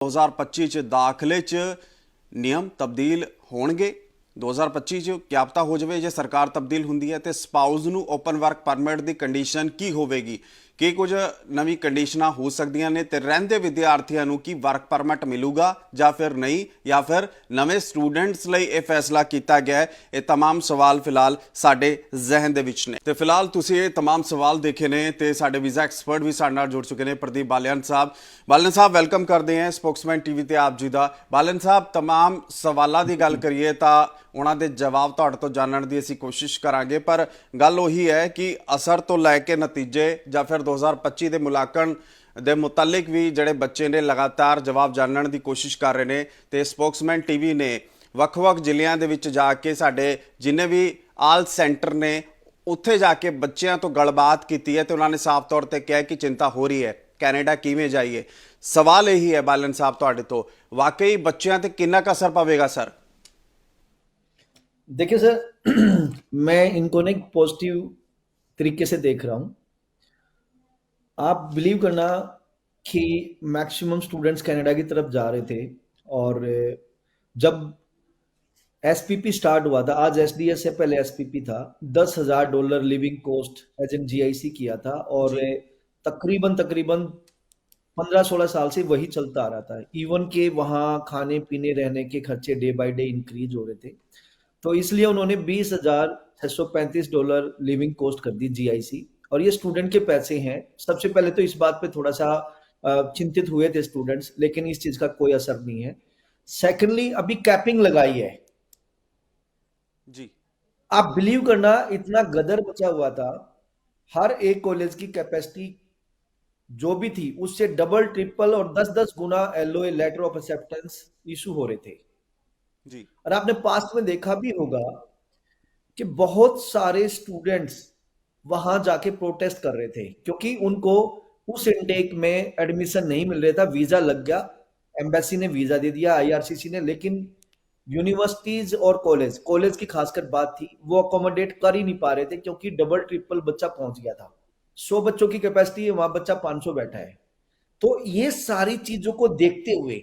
2025 ਚ ਦਾਖਲੇ ਚ ਨਿਯਮ ਤਬਦੀਲ ਹੋਣਗੇ। 2025 ਚ ਕਿਆ ਪਤਾ ਹੋ ਜਾਵੇ ਜੇ ਸਰਕਾਰ ਤਬਦੀਲ ਹੁੰਦੀ ਹੈ ਤੇ ਸਪਾਊਸ ਨੂੰ ਓਪਨ ਵਰਕ ਪਰਮਿਟ ਦੀ ਕੰਡੀਸ਼ਨ ਕੀ ਹੋਵੇਗੀ, ਕੀ ਕੁਝ ਨਵੀਂ ਕੰਡੀਸ਼ਨਾਂ ਹੋ ਸਕਦੀਆਂ ਨੇ ਤੇ ਰਹਿੰਦੇ ਵਿਦਿਆਰਥੀਆਂ ਨੂੰ ਕੀ ਵਰਕ ਪਰਮਿਟ ਮਿਲੂਗਾ ਜਾਂ ਫਿਰ ਨਹੀਂ, ਜਾਂ ਫਿਰ ਨਵੇਂ ਸਟੂਡੈਂਟਸ ਲਈ ਇਹ ਫੈਸਲਾ ਕੀਤਾ ਗਿਆ ਹੈ। ਇਹ तमाम ਸਵਾਲ ਫਿਲਹਾਲ ਸਾਡੇ ਜ਼ਿਹਨ ਦੇ ਵਿੱਚ ਨੇ ਤੇ ਫਿਲਹਾਲ ਤੁਸੀਂ ਇਹ तमाम ਸਵਾਲ ਦੇਖੇ ਨੇ ਤੇ ਸਾਡੇ ਵੀਜ਼ਾ ਐਕਸਪਰਟ ਵੀ ਸਾਡੇ ਨਾਲ ਜੁੜ ਚੁੱਕੇ ਨੇ, ਪ੍ਰਦੀਪ ਬਾਲੀਅਨ ਸਾਹਿਬ। ਬਾਲੀਅਨ ਸਾਹਿਬ ਵੈਲਕਮ ਕਰਦੇ ਹਾਂ ਸਪੋਕਸਮੈਨ ਟੀਵੀ ਤੇ ਆਪ ਜੀ ਦਾ। ਬਾਲੀਅਨ ਸਾਹਿਬ, तमाम ਸਵਾਲਾਂ ਦੀ ਗੱਲ ਕਰੀਏ ਤਾਂ ਉਹਨਾਂ ਦੇ ਜਵਾਬ ਤੁਹਾਡੇ ਤੋਂ ਜਾਣਨ ਦੀ ਅਸੀਂ ਕੋਸ਼ਿਸ਼ ਕਰਾਂਗੇ, ਪਰ ਗੱਲ ਉਹੀ ਹੈ ਕਿ ਅਸਰ ਤੋਂ ਲੈ ਕੇ ਨਤੀਜੇ ਜਾਂ ਫਿਰ 2025 ਦੇ ਮੁਲਾਂਕਣ ਦੇ ਮੁਤਲਕ ਵੀ ਜਿਹੜੇ ਬੱਚੇ ਨੇ ਲਗਾਤਾਰ ਜਵਾਬ ਜਾਣਨ ਦੀ ਕੋਸ਼ਿਸ਼ ਕਰ ਰਹੇ ਨੇ ਤੇ ਸਪੋਕਸਮੈਨ ਟੀਵੀ ਨੇ ਵੱਖ-ਵੱਖ ਜ਼ਿਲ੍ਹਿਆਂ ਦੇ ਵਿੱਚ ਜਾ ਕੇ ਸਾਡੇ ਜਿੰਨੇ ਵੀ ਆਲ ਸੈਂਟਰ ਨੇ ਉੱਥੇ ਜਾ ਕੇ ਬੱਚਿਆਂ ਤੋਂ ਗੱਲਬਾਤ ਕੀਤੀ ਹੈ ਤੇ ਉਹਨਾਂ ਨੇ ਸਾਫ਼ ਤੌਰ ਤੇ ਕਿਹਾ ਕਿ ਚਿੰਤਾ ਹੋ ਰਹੀ ਹੈ ਕੈਨੇਡਾ ਕਿਵੇਂ ਜਾਈਏ। ਸਵਾਲ ਇਹੀ ਹੈ ਬਾਲਨ ਸਾਹਿਬ ਤੁਹਾਡੇ ਤੋਂ, ਵਾਕਈ ਬੱਚਿਆਂ ਤੇ कितना का असर पवेगा सर? देखिए सर, मैं इनको ना एक पॉजिटिव तरीके से देख रहा हूँ। आप बिलीव करना कि मैक्सिमम स्टूडेंट्स कनाडा की तरफ जा रहे थे और जब एसपीपी स्टार्ट हुआ था, आज एसडीएस से पहले एसपीपी था, $10,000 living cost as an GIC किया था और जी तकरीबन तकरीबन 15-16 साल से वही चलता आ रहा था। इवन के वहाँ खाने पीने रहने के खर्चे डे बाय डे इंक्रीज हो रहे थे, तो इसलिए उन्होंने $20,635 लिविंग कॉस्ट कर दी जीआईसी। और ये स्टूडेंट के पैसे हैं। सबसे पहले तो इस बात पे थोड़ा सा चिंतित हुए थे स्टूडेंट्स, लेकिन इस चीज का कोई असर नहीं है। सेकेंडली, अभी कैपिंग लगाई है जी आप बिलीव करना, इतना गदर मचा हुआ था। हर एक कॉलेज की कैपेसिटी जो भी थी उससे डबल ट्रिपल और 10-10 गुना LOA letter of acceptance issue हो रहे थे। जी और आपने पास्ट में देखा भी होगा कि बहुत सारे स्टूडेंट्स वहां जाके प्रोटेस्ट कर रहे थे क्योंकि उनको उस इनटेक में एडमिशन नहीं मिल रहा था। वीजा लग गया, एम्बेसी ने वीजा दे दिया, आईआरसीसी ने, लेकिन यूनिवर्सिटीज और कॉलेज की खासकर बात थी, वो अकोमोडेट कर ही नहीं पा रहे थे क्योंकि डबल ट्रिपल बच्चा पहुंच गया था। 100 बच्चों की कैपेसिटी है, वहां बच्चा 500 बैठा है। तो ये सारी चीजों को देखते हुए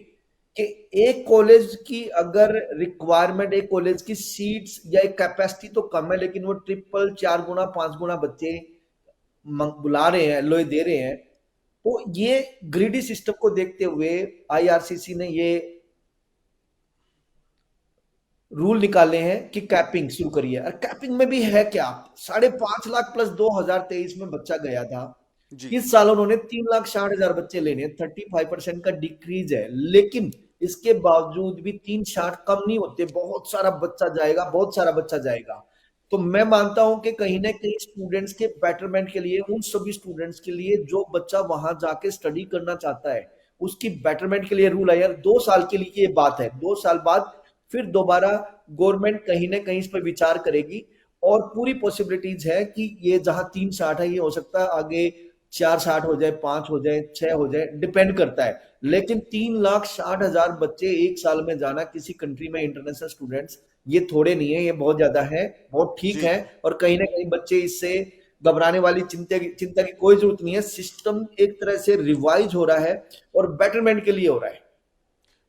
कि एक कॉलेज की अगर रिक्वायरमेंट, एक कॉलेज की सीट्स या एक कैपेसिटी तो कम है, लेकिन वो ट्रिपल 4 गुना 5 गुना बच्चे बुला रहे हैं, एलओए दे रहे हैं, तो ये ग्रीडी सिस्टम को देखते हुए आईआरसीसी ने ये रूल निकाले हैं कि कैपिंग शुरू करिए। और कैपिंग में भी है क्या, 5.5 लाख प्लस 2023 में बच्चा गया था। जी इस साल उन्होंने 3,60,000 बच्चे लेने हैं, 35% का डिक्रीज है, लेकिन इसके बावजूद भी 360 कम नहीं होते, बहुत सारा बच्चा जाएगा, बहुत सारा बच्चा जाएगा। तो मैं मानता हूं कि कहीं ना कहीं स्टूडेंट्स के बेटरमेंट के लिए, उन सभी स्टूडेंट्स के लिए जो बच्चा वहां जाके स्टडी करना चाहता है, उसकी बेटरमेंट के लिए रूल है। यार 2 साल के लिए ये बात है, 2 साल बाद फिर दोबारा गवर्नमेंट कहीं ना कहीं इस पर विचार करेगी और पूरी पॉसिबिलिटीज है कि ये जहां 360 है, ये हो सकता है आगे 460 हो जाए, 5 हो जाए, 6 हो जाए, डिपेंड करता है। लेकिन 3,60,000 बच्चे एक साल में जाना किसी कंट्री में, इंटरनेशनल स्टूडेंट्स, ये थोड़े नहीं है, ये बहुत ज्यादा है, बहुत ठीक जी है। और कहीं ना कहीं बच्चे इससे घबराने वाली, चिंता की कोई जरूरत नहीं है। सिस्टम एक तरह से रिवाइज हो रहा है और बेटरमेंट के लिए हो रहा है।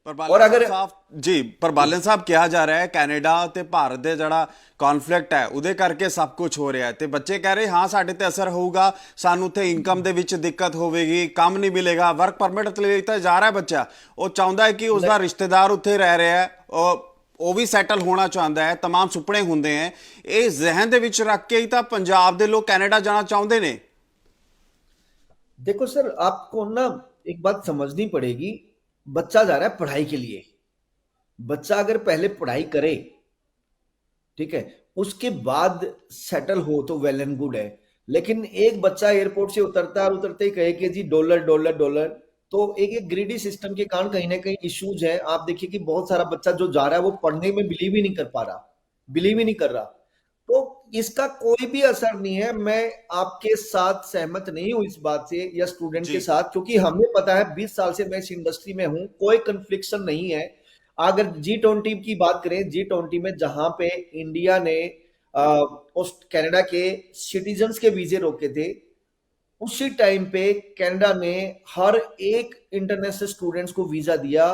ਪਰ और ਬਾਲਨ ਸਾਹਿਬ अगर ਸਾਫ ਜੀ, ਪਰ ਬਾਲਨ ਸਾਹਿਬ ਕਿਹਾ ਜਾ ਰਿਹਾ ਹੈ ਕੈਨੇਡਾ ਤੇ ਭਾਰਤ ਦੇ ਜਿਹੜਾ ਕੌਨਫਲਿਕਟ ਹੈ ਉਹਦੇ ਕਰਕੇ ਸਭ ਕੁਝ ਹੋ ਰਿਹਾ ਹੈ ਤੇ ਬੱਚੇ ਕਹਿ ਰਹੇ ਹਾਂ ਸਾਡੇ ਤੇ ਅਸਰ ਹੋਊਗਾ, ਸਾਨੂੰ ਉੱਥੇ ਇਨਕਮ ਦੇ ਵਿੱਚ ਦਿੱਕਤ ਹੋਵੇਗੀ, ਕੰਮ ਨਹੀਂ ਮਿਲੇਗਾ। ਵਰਕ ਪਰਮਿਟ ਲਈ ਤਾਂ ਜਾ ਰਿਹਾ ਬੱਚਾ, ਉਹ ਚਾਹੁੰਦਾ ਹੈ ਕਿ ਉਸਦਾ ਰਿਸ਼ਤੇਦਾਰ ਉੱਥੇ ਰਹਿ ਰਿਹਾ ਹੈ, ਉਹ ਵੀ ਸੈਟਲ ਹੋਣਾ ਚਾਹੁੰਦਾ ਹੈ, तमाम ਸੁਪਨੇ ਹੁੰਦੇ ਹੈ। ਇਹ ਜ਼ਿਹਨ ਦੇ ਵਿੱਚ ਰੱਖ ਕੇ ਹੀ ਤਾਂ ਪੰਜਾਬ ਦੇ ਲੋਕ ਕੈਨੇਡਾ ਜਾਣਾ ਚਾਹੁੰਦੇ ਨੇ। देखो सर, आपको ना एक बात समझनी पड़ेगी। बच्चा जा रहा है पढ़ाई के लिए। बच्चा अगर पहले पढ़ाई करे, ठीक है, उसके बाद सेटल हो तो वेल एंड गुड है। लेकिन एक बच्चा एयरपोर्ट से उतरता है और उतरते ही कहे कि जी डॉलर डॉलर डॉलर, तो एक ग्रीडी सिस्टम के कारण कहीं ना कहीं इश्यूज है। आप देखिए कि बहुत सारा बच्चा जो जा रहा है वो पढ़ने में बिलीव ही नहीं कर पा रहा, बिलीव ही नहीं कर रहा। तो इसका कोई भी असर नहीं है। मैं आपके साथ सहमत नहीं हूं इस बात से, या स्टूडेंट के जी साथ, क्योंकि हमें पता है 20 साल से मैं इस इंडस्ट्री में हूं, कोई कन्फ्लिक्शन नहीं है। अगर G20 की बात करें, G20 में जहां पे इंडिया ने कनाडा के सिटीजन्स के वीजे रोके थे, उसी टाइम पे कनाडा ने हर एक इंटरनेशनल स्टूडेंट्स को वीजा दिया।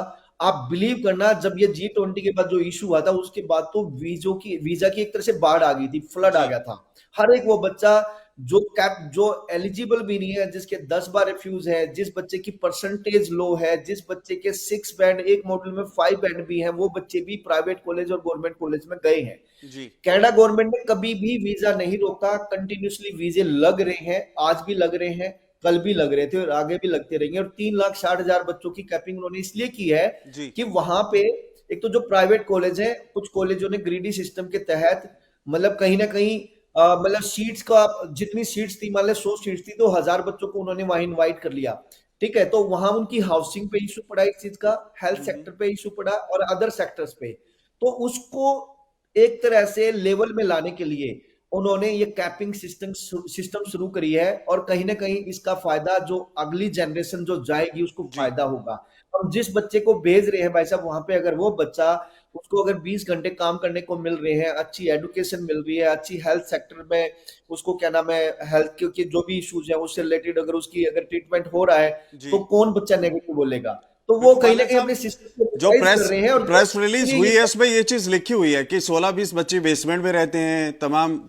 आप बिलीव करना, जब ये G20 के बाद जो इशू हुआ था उसके बाद तो वीजा की एक तरह से बाढ़ आ गई थी, फ्लड आ जी गया था। हर एक वो बच्चा जो एलिजिबल भी नहीं है, जिसके 10 बार रिफ्यूज है, जिस बच्चे की परसेंटेज लो है, जिस बच्चे के 6 बैंड, एक मॉड्यूल में 5 बैंड भी है, वो बच्चे भी प्राइवेट कॉलेज और गवर्नमेंट कॉलेज में गए हैं। जी कनाडा गवर्नमेंट ने कभी भी वीजा नहीं रोका, कंटिन्यूसली वीजे लग रहे हैं, आज भी लग रहे हैं, कल भी लग रहे थे और आगे भी लगते रहेंगे। और 3,60,000 बच्चों की कैपिंग उन्होंने इसलिए की है जी कि वहां पे एक तो जो प्राइवेट कॉलेज है, कुछ कॉलेजों ने ग्रीडी सिस्टम के तहत मतलब कहीं ना कहीं मतलब सीट्स का, जितनी सीट्स थी, मान लो 100 सीट्स थी तो 1,000 बच्चों को उन्होंने वहां इनवाइट कर लिया। ठीक है, तो वहां उनकी हाउसिंग पे इशू पड़ा इस चीज का, हेल्थ हम्म। सेक्टर पे इशू पड़ा और अदर सेक्टर्स पे। तो उसको एक तरह से लेवल में लाने के लिए उन्होंने ये कैपिंग सिस्टम शुरू करी है, और कहीं ना कहीं इसका फायदा जो अगली जनरेशन जो जाएगी उसको जी फायदा होगा। हम जिस बच्चे को भेज रहे हैं भाई साहब वहां पे, अगर वो बच्चा, उसको अगर 20 घंटे काम करने को मिल रहे हैं, अच्छी एजुकेशन मिल रही है, अच्छी हेल्थ सेक्टर में उसको क्या नाम है, हेल्थ के जो भी इश्यूज है उससे रिलेटेड अगर उसकी अगर ट्रीटमेंट हो रहा है, जी तो कौन बच्चा नेगेटिव बोलेगा? तो वो बिल्कुल कहीं ना पांडे कहीं अपने साहब, सिस्टम को जो यूटिलाइज कर प्रेस रहे हैं और प्रेस रिलीज हुई ये है उसमें ये चीज लिखी हुई है कि 16-20 बच्चे बेसमेंट में रहते हैं, तमाम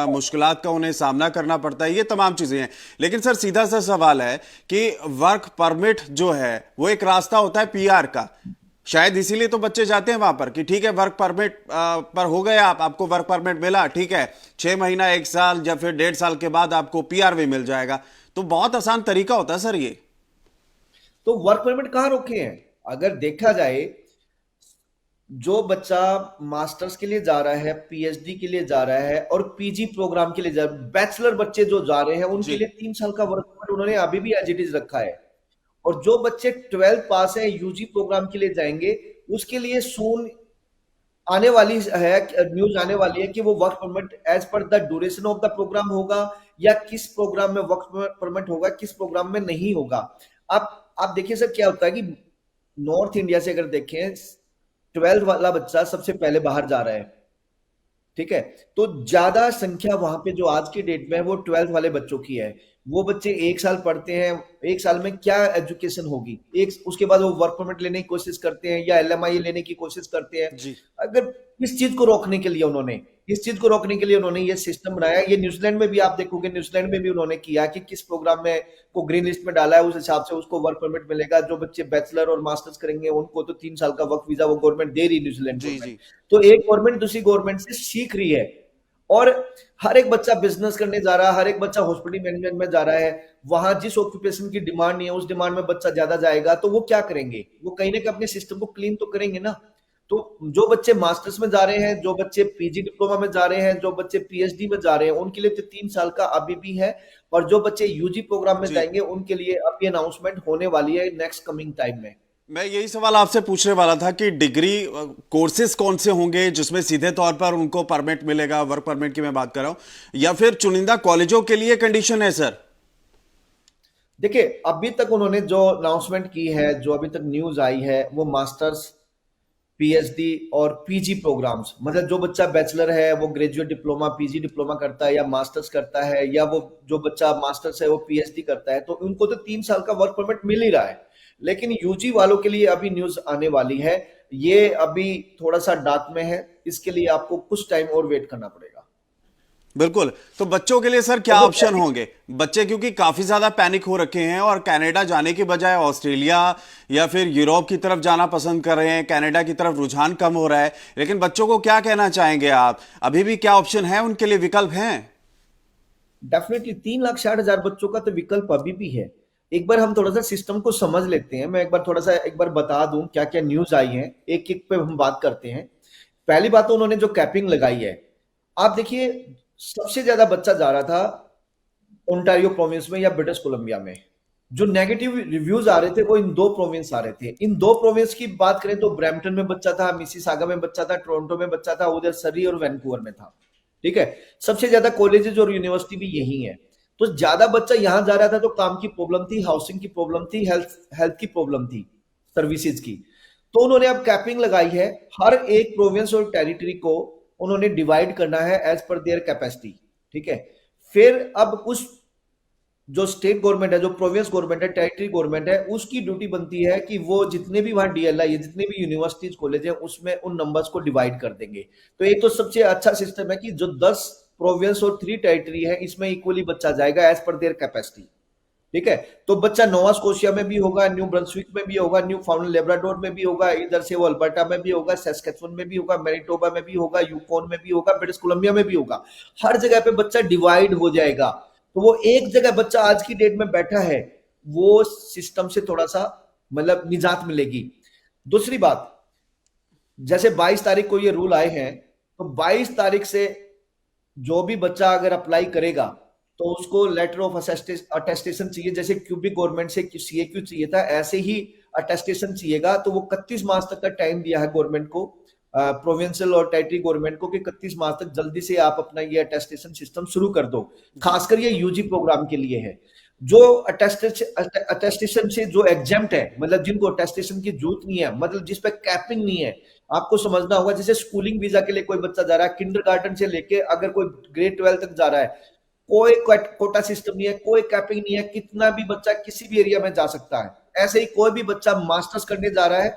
मुश्किलात का उन्हें सामना करना पड़ता है, ये तमाम चीजें हैं। लेकिन सर सीधा सा सवाल है कि वर्क परमिट जो है वो एक रास्ता होता है पीआर का, शायद इसीलिए तो बच्चे जाते हैं वहां पर कि ठीक है वर्क परमिट पर हो गए, आपको वर्क परमिट मिला, ठीक है 6 महीना 1 साल या फिर 1.5 साल के बाद आपको पीआर भी मिल जाएगा। तो बहुत आसान तरीका होता है सर ये। तो वर्क परमिट कहाँ रोके हैं? अगर देखा जाए, जो बच्चा मास्टर्स के लिए जा रहा है, पीएचडी के लिए जा रहा है और पीजी प्रोग्राम के लिए जा रहा है, बैचलर बच्चे जो जा रहे हैं उनके जी लिए 3 साल का वर्क परमिट उन्होंने अभी भी एज इट इज रखा है। और जो बच्चे 12th पास है, यूजी प्रोग्राम के लिए जाएंगे, उसके लिए सून आने वाली है, न्यूज आने वाली है कि वो work permit as per the duration of the program होगा, या किस प्रोग्राम में वर्क परमिट होगा, किस प्रोग्राम में नहीं होगा। आप देखिए सर क्या होता है कि नॉर्थ इंडिया से अगर देखें, 12th वाला बच्चा सबसे पहले बाहर जा रहा है। ठीक है, तो ज्यादा संख्या वहां पे जो आज की डेट में है वो 12th वाले बच्चों की है। वो बच्चे 1 साल पढ़ते हैं, 1 साल में क्या एजुकेशन होगी, एक उसके बाद वो वर्क परमिट लेने की कोशिश करते हैं या एलएमआई लेने की कोशिश करते हैं। जी अगर इस चीज को रोकने के लिए उन्होंने इस चीज को रोकने के लिए उन्होंने ये सिस्टम बनाया। ये न्यूजीलैंड में भी आप देखोगे, न्यूजीलैंड में भी उन्होंने किया कि किस प्रोग्राम में को ग्रीन लिस्ट में डाला है, उस हिसाब से उसको वर्क परमिट मिलेगा। जो बच्चे बैचलर और मास्टर्स करेंगे उनको तो 3 साल का वर्क वीजा वो गवर्नमेंट दे रही है, न्यूजीलैंड जी गवर्नमेंट। जी तो एक गवर्नमेंट दूसरी गवर्नमेंट से सीख रही है। और हर एक बच्चा बिजनेस करने जा रहा है, हर एक बच्चा हॉस्पिटल मैनेजमेंट में जा रहा है। वहां जिस ऑक्यूपेशन की डिमांड नहीं है उस डिमांड में बच्चा ज्यादा जाएगा, तो वो क्या करेंगे? वो कहीं ना कहीं अपने सिस्टम को क्लीन तो करेंगे ना। तो जो बच्चे मास्टर्स में जा रहे हैं, जो बच्चे पीजी डिप्लोमा में जा रहे हैं, जो बच्चे पीएचडी में जा रहे हैं, उनके लिए तो 3 साल का अभी भी है। और जो बच्चे यूजी प्रोग्राम में जी जाएंगे उनके लिए अभी अनाउंसमेंट होने वाली है नेक्स्ट कमिंग टाइम में। मैं यही सवाल आपसे पूछने वाला था कि डिग्री कोर्सेज कौन से होंगे जिसमें सीधे तौर पर उनको परमिट मिलेगा, वर्क परमिट की मैं बात कर रहा हूं, या फिर चुनिंदा कॉलेजों के लिए कंडीशन है सर? देखिए, अभी तक उन्होंने जो अनाउंसमेंट की है, जो अभी तक न्यूज आई है, वो मास्टर्स, पीएचडी और पीजी प्रोग्राम्स, मतलब जो बच्चा बैचलर है वो ग्रेजुएट डिप्लोमा, पीजी डिप्लोमा करता है या मास्टर्स करता है, या वो जो बच्चा मास्टर्स है वो पीएचडी करता है, तो उनको तो 3 साल का वर्क परमिट मिल ही रहा है। लेकिन यूजी वालों के लिए अभी न्यूज आने वाली है। ये अभी थोड़ा सा डार्क में है, इसके लिए आपको कुछ टाइम और वेट करना पड़ेगा। बिल्कुल। तो बच्चों के लिए सर क्या और जो ऑप्शन होंगे? बच्चे क्योंकि काफी ज्यादा पैनिक हो रखे हैं और कनाडा जाने की बजाय ऑस्ट्रेलिया या फिर यूरोप की तरफ जाना पसंद कर रहे हैं, कनाडा की तरफ रुझान कम हो रहा है। लेकिन बच्चों को क्या कहना चाहेंगे आप? अभी भी क्या ऑप्शन है उनके लिए, विकल्प हैं? डेफिनेटली 3,60,000 बच्चों का तो विकल्प अभी भी है। एक बार हम थोड़ा सा सिस्टम को समझ लेते हैं। मैं एक बार बता दूं क्या क्या न्यूज आई है, एक एक पे हम बात करते हैं। पहली बात तो उन्होंने जो कैपिंग लगाई है, आप देखिए, सबसे ज्यादा बच्चा जा रहा था ओंटारियो प्रोविंस में या ब्रिटिश कोलंबिया में। जो नेगेटिव रिव्यूज आ रहे थे वो इन दो प्रोविंस आ रहे थे। इन दो प्रोविंस की बात करें तो ब्रैम्पटन में बच्चा था, मिसिसागा में बच्चा था, टोरंटो में बच्चा था, उधर सरी और वैंकूवर में था। ठीक है, सबसे ज्यादा कॉलेजेस और यूनिवर्सिटी भी यही है। तो ज्यादा बच्चा यहां जा रहा था, तो काम की प्रॉब्लम थी, हाउसिंग की प्रॉब्लम थी, हेल्थ की प्रॉब्लम थी, सर्विसेज की। तो उन्होंने अब कैपिंग लगाई है। हर एक प्रोविंस और टेरिटरी को उन्होंने डिवाइड करना है एज पर देयर कैपेसिटी। ठीक है, फिर अब उस जो स्टेट गवर्नमेंट है, जो प्रोविंस गवर्नमेंट है, टेरिटरी गवर्नमेंट है, उसकी ड्यूटी बनती है कि वो जितने भी वहां डीएलआई है, जितने भी यूनिवर्सिटीज कॉलेज है, उसमें उन नंबर्स को डिवाइड कर देंगे। तो एक तो सबसे अच्छा सिस्टम है कि जो 10 प्रोविंस और 3 टेरिटरी है, इसमें इक्वली बच्चा जाएगा एज पर देयर कैपेसिटी। ठीक है, तो बच्चा नोवा स्कोशिया में भी होगा, न्यू ब्रंसविक में भी होगा, न्यू फाउंड लेब्राडोर में भी होगा, इधर से वो अल्बर्टा में भी होगा, सैस्कैचुअन में भी होगा, मैनिटोबा में भी होगा, यूकॉन में भी होगा, ब्रिटिश कोलंबिया में भी होगा। हर जगह पे बच्चा डिवाइड हो जाएगा। तो वो एक जगह बच्चा आज की डेट में बैठा है, वो सिस्टम से थोड़ा सा मतलब निजात मिलेगी। दूसरी बात, जैसे 22 तारीख को ये रूल आए हैं, तो 22 तारीख से जो भी बच्चा अगर अप्लाई करेगा तो उसको लेटर ऑफ अटेस्टेशन चाहिए। जैसे क्यूबिक गवर्नमेंट से सीएक्यू चाहिए था, ऐसे ही अटेस्टेशन चाहिएगा। तो वो 31 मार्च तक का टाइम दिया है गवर्नमेंट को, प्रोविंशियल और टेरिटरी गवर्नमेंट को, कि 31 मार्च तक जल्दी से आप अपना ये अटेस्टेशन सिस्टम शुरू कर दो। खासकर ये यूजी प्रोग्राम के लिए है। जो अटेस्टेशन से जो एग्जेम्प्ट है, मतलब जिनको अटेस्टेशन की जरूरत नहीं है, मतलब जिस पे कैपिंग नहीं है, आपको समझना होगा। जैसे स्कूलिंग वीजा के लिए कोई बच्चा जा रहा है, किंडरगार्टन से लेके अगर कोई ग्रेड 12 तक जा रहा है, कोई कोटा सिस्टम नहीं है, कोई कैपिंग नहीं है, कितना भी बच्चा किसी भी एरिया में जा सकता है। ऐसे ही कोई भी बच्चा मास्टर्स करने जा रहा है,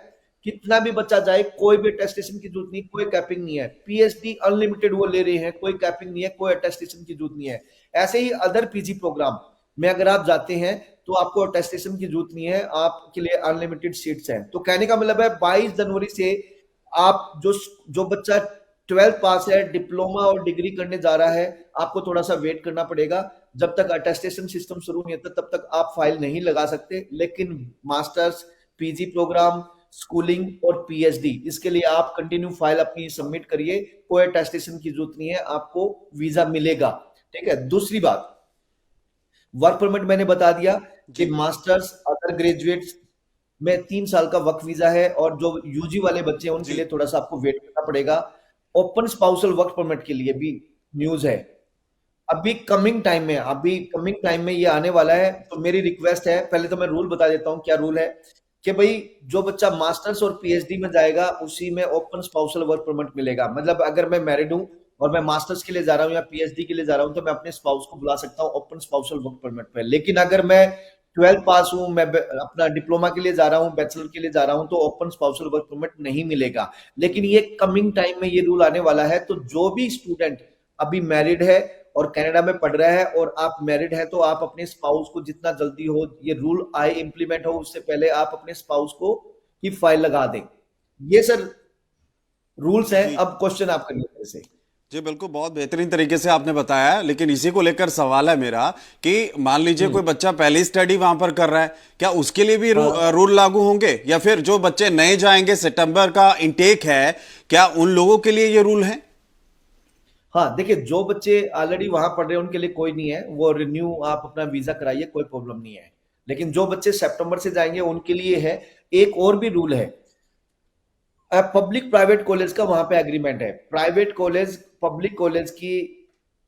कितना भी बच्चा जाए, कोई भी अटेस्टेशन की जरूरत नहीं, कोई कैपिंग नहीं है। पीएचडी अनलिमिटेड वो ले रहे हैं, कोई कैपिंग नहीं है, कोई अटेस्टेशन की जरूरत नहीं है। ऐसे ही अदर पीजी प्रोग्राम में अगर आप जाते हैं तो आपको अटेस्टेशन की जरूरत नहीं है, आपके लिए अनलिमिटेड सीट्स हैं। तो कहने का मतलब है 22 जनवरी से आप जो जो बच्चा 12th पास है, डिप्लोमा और डिग्री करने जा रहा है, आपको थोड़ा सा वेट करना पड़ेगा। जब तक अटेस्टेशन सिस्टम शुरू नहीं होता तब तक आप फाइल नहीं लगा सकते। लेकिन मास्टर्स, पीजी प्रोग्राम, स्कूलिंग और पीएचडी, इसके लिए आप कंटिन्यू फाइल अपनी सबमिट करिए। कोई अटेस्टेशन की जरूरत नहीं है, आपको वीजा मिलेगा। ठीक है। दूसरी बात, वर्क परमिट मैंने बता दिया कि जी मास्टर्स, अदर ग्रेजुएट्स में 3 साल का वर्क वीजा है, और जो यूजी वाले बच्चे हैं उनके जी लिए थोड़ा सा आपको वेट करना पड़ेगा। ओपन स्पाउसल वर्क परमिट के लिए भी न्यूज है। अभी कमिंग टाइम में ये आने वाला है। तो मेरी रिक्वेस्ट है, पहले तो मैं रूल बता देता हूँ क्या रूल है, कि भाई जो बच्चा मास्टर्स और पीएचडी में जाएगा उसी में ओपन स्पाउसल वर्क परमिट मिलेगा। मतलब अगर मैं मैरिड हूँ और मैं मास्टर्स के लिए जा रहा हूँ या पीएचडी के लिए जा रहा हूँ, तो मैं अपने स्पाउस को बुला सकता हूँ ओपन स्पाउसल वर्क परमिट पे। लेकिन अगर मैं 12th पास हूँ, मैं अपना डिप्लोमा के लिए जा रहा हूँ, बैचलर के लिए जा रहा हूँ, तो ओपन स्पाउसल वर्क परमिट नहीं मिलेगा। लेकिन ये कमिंग टाइम में ये रूल आने वाला है। तो जो भी स्टूडेंट अभी मैरिड है और कनाडा में पढ़ रहा है, और आप मैरिड है, तो आप अपने स्पाउस को जितना जल्दी हो ये रूल आए इंप्लीमेंट हो, उससे पहले आप अपने स्पाउस को की फाइल लगा दें। ये सर रूल्स हैं। जी अब क्वेश्चन आप करिए मेरे से। जी बिल्कुल, बहुत बेहतरीन तरीके से आपने बताया। लेकिन इसी को लेकर सवाल है मेरा कि मान लीजिए कोई बच्चा पहली स्टडी वहां पर कर रहा है, क्या उसके लिए भी हाँ रूल लागू होंगे, या फिर जो बच्चे नए जाएंगे, सितंबर का इनटेक है, क्या उन लोगों के लिए ये रूल है? हाँ, देखिए जो बच्चे ऑलरेडी वहां पढ़ रहे हैं उनके लिए कोई नहीं है, वो रिन्यू आप अपना वीजा कराइए, कोई प्रॉब्लम नहीं है। लेकिन जो बच्चे सितंबर से जाएंगे उनके लिए है। एक और भी रूल है, पब्लिक प्राइवेट कॉलेज का वहां पे एग्रीमेंट है। प्राइवेट कॉलेज पब्लिक कॉलेज की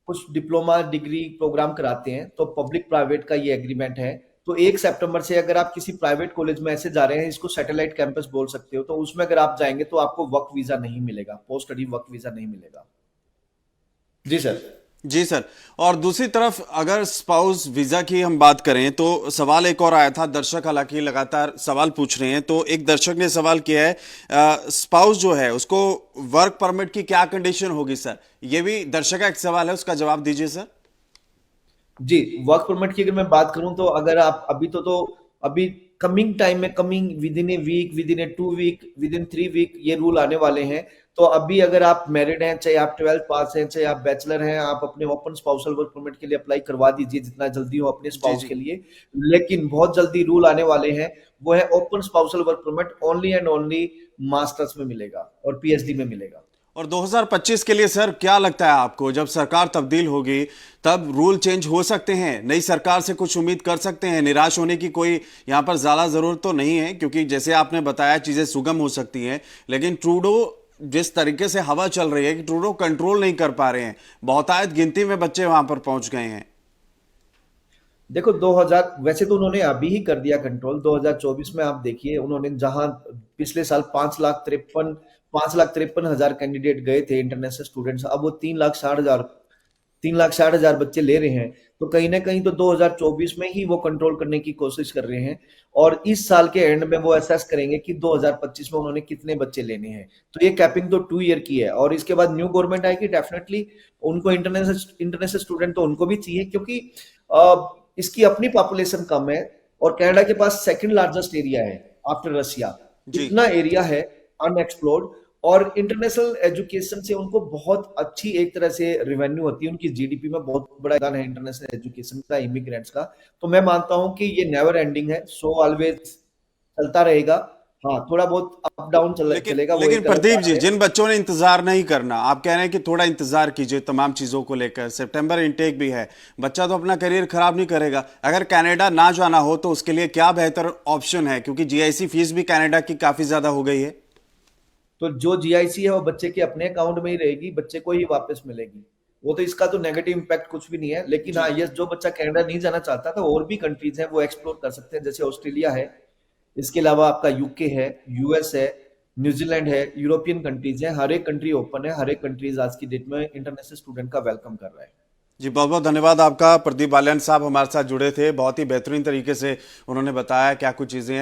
कुछ डिप्लोमा डिग्री प्रोग्राम कराते हैं, तो पब्लिक प्राइवेट का ये एग्रीमेंट है। तो 1 सितंबर से अगर आप किसी प्राइवेट कॉलेज में ऐसे जा रहे हैं, इसको सैटेलाइट कैंपस बोल सकते हो, तो उसमें अगर आप जाएंगे तो आपको वर्क वीजा नहीं मिलेगा, पोस्ट स्टडी वर्क वीजा नहीं मिलेगा। जी सर। जी सर। और दूसरी तरफ अगर स्पाउस वीजा की हम बात करें तो सवाल एक और आया था, दर्शक हालांकि लगातार सवाल पूछ रहे हैं। तो एक दर्शक ने सवाल किया है, स्पाउस जो है उसको वर्क परमिट की क्या कंडीशन होगी सर? ये भी दर्शक का एक सवाल है, उसका जवाब दीजिए सर। जी, वर्क परमिट की अगर मैं बात करूं, तो अगर आप अभी कमिंग टाइम में, coming within a week, within a 2 week, within 3 week ये रूल आने वाले हैं। तो अभी अगर आप मैरिड हैं, चाहे आप 12th पास हैं, चाहे आप बैचलर हैं, आप अपने ओपन स्पाउसल वर्क परमिट के लिए अप्लाई करवा दीजिए जितना जल्दी हो अपने जी स्पाउस जी। के लिए। लेकिन बहुत जल्दी रूल आने वाले हैं, वो है open spousal work permit only and only masters में मिलेगा और पीएचडी में मिलेगा। और 2025 के लिए सर क्या लगता है आपको, जब सरकार तब्दील होगी तब रूल चेंज हो सकते हैं? नई सरकार से कुछ उम्मीद कर सकते हैं? निराश होने की कोई यहाँ पर ज्यादा जरूरत तो नहीं है, क्योंकि जैसे आपने बताया चीजें सुगम हो सकती हैं। लेकिन ट्रूडो जिस तरीके से हवा चल रही है कि ट्रूडो कंट्रोल नहीं कर पा रहे हैं, बहुतायत गिनती में बच्चे वहां पर पहुंच गए हैं। देखो 2000 वैसे तो उन्होंने अभी ही कर दिया कंट्रोल। 2024 में आप देखिए, उन्होंने जहां पिछले साल 5,53,000 कैंडिडेट गए थे इंटरनेशनल स्टूडेंट्स, अब वो 3,60,000 3,60,000 बच्चे ले रहे हैं, तो कहीं ना कहीं तो 2024 में ही वो कंट्रोल करने की कोशिश कर रहे हैं, और इस साल के एंड में वो असेस करेंगे कि 2025 में उन्होंने कितने बच्चे लेने हैं। तो ये कैपिंग तो 2 ईयर की है, और इसके बाद न्यू गवर्नमेंट आएगी, डेफिनेटली उनको इंटरनेशनल स्टूडेंट तो उनको भी चाहिए, क्योंकि इसकी अपनी पॉपुलेशन कम है, और कनाडा के पास सेकंड लार्जेस्ट एरिया है आफ्टर रशिया। जी। इतना एरिया है अनएक्सप्लोर्ड, और इंटरनेशनल एजुकेशन से उनको बहुत अच्छी एक तरह से रेवेन्यू होती है, उनकी जीडीपी में बहुत बड़ा योगदान है इंटरनेशनल एजुकेशन का, इमिग्रेंट्स का। तो मैं मानता हूं कि ये नेवर एंडिंग है, सो ऑलवेज चलता रहेगा। हाँ, थोड़ा बहुत अप डाउन लेकिन चलेगा, वो लेकिन एक अलग प्रदीप बात जी, है। जिन बच्चों ने इंतजार नहीं करना, आप कह रहे हैं कि थोड़ा इंतजार कीजिए तमाम चीजों को लेकर, सितंबर इनटेक भी है, बच्चा तो अपना करियर खराब नहीं करेगा। अगर कनाडा ना जाना हो तो उसके लिए क्या बेहतर ऑप्शन है, क्योंकि जीआईसी फीस भी कनाडा की काफी ज्यादा हो गई है। तो जो जीआईसी है वो बच्चे के अपने अकाउंट में ही रहेगी, बच्चे को ही वापस मिलेगी। वो तो इसका तो नेगेटिव इम्पैक्ट कुछ भी नहीं है। लेकिन हाँ, जी। ये जो बच्चा कनाडा नहीं जाना चाहता, तो और भी कंट्रीज हैं वो एक्सप्लोर कर सकते हैं, जैसे ऑस्ट्रेलिया है, इसके अलावा आपका यूके है, यूएस है, न्यूजीलैंड है, यूरोपियन कंट्रीज है। हर एक कंट्री ओपन है, हर एक कंट्रीज आज की डेट में इंटरनेशनल स्टूडेंट का वेलकम कर रहा है। जी, बहुत बहुत धन्यवाद आपका। प्रदीप बाल्यान साहब हमारे साथ जुड़े थे, बहुत ही बेहतरीन तरीके से उन्होंने बताया क्या कुछ चीजें हैं।